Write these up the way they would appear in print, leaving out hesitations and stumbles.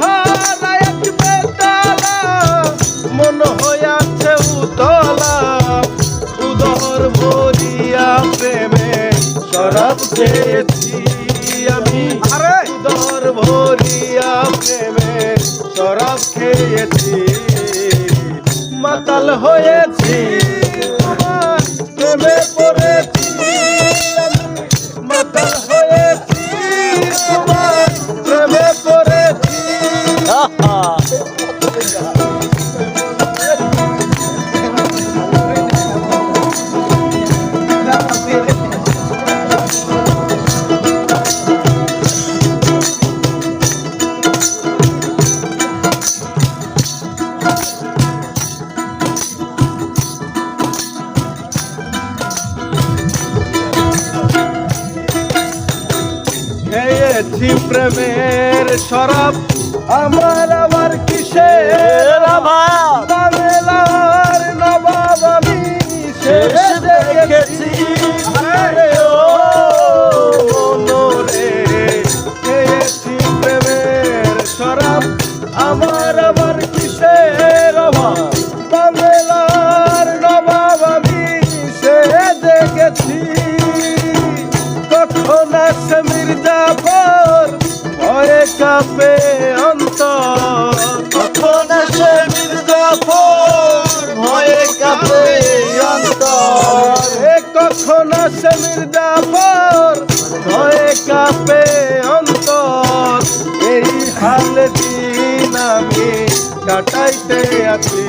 হারা এক বেতালা মন হইয়াছে উতলা উদর ভরিয়া প্রেমে শরাব খেয়েছি আমি উদর ভরিয়া প্রেমে শরাব খেয়েছি মাতাল হয়েছি তোমার প্রেমে পড়েছি মাতাল হয়েছি তোমার প্রেমে পড়েছি খেয়েছি প্রেমের শরাব আমার আবার কিসের অভাব বাংলার নবাব আমি শেষ দেখেছি আরে ও মনোরে খেয়েছি প্রেমের শরাব আমার আবার কিসের অভাব বাংলার নবাব আমি শেষ দেখেছি কখন আসে মির্জাফর ভয়ে কাঁপে অন্তর কখন আসে মির্জাফর ভয়ে কাঁপে অন্তর কখন আসে মির্জাফর ভয়ে কাঁপে অন্তর এই হাল দিন আমি কাটাইতে আছি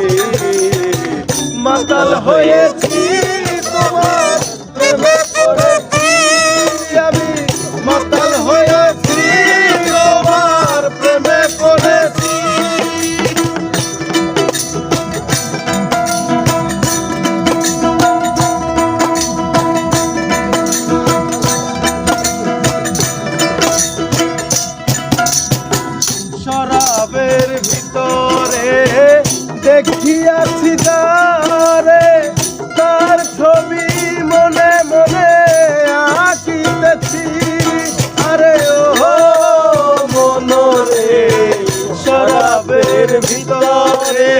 মাতাল হয়েছি তোমার প্রেমে পড়েছি আমি মাতাল হয়েছি তোমার প্রেমে পড়েছি শরাবের ভিতরে দেখিয়াছি তারে তার ছবি মনে মনে আঁকিতেছি আরে ও মনোরে শরাবের ভিতরে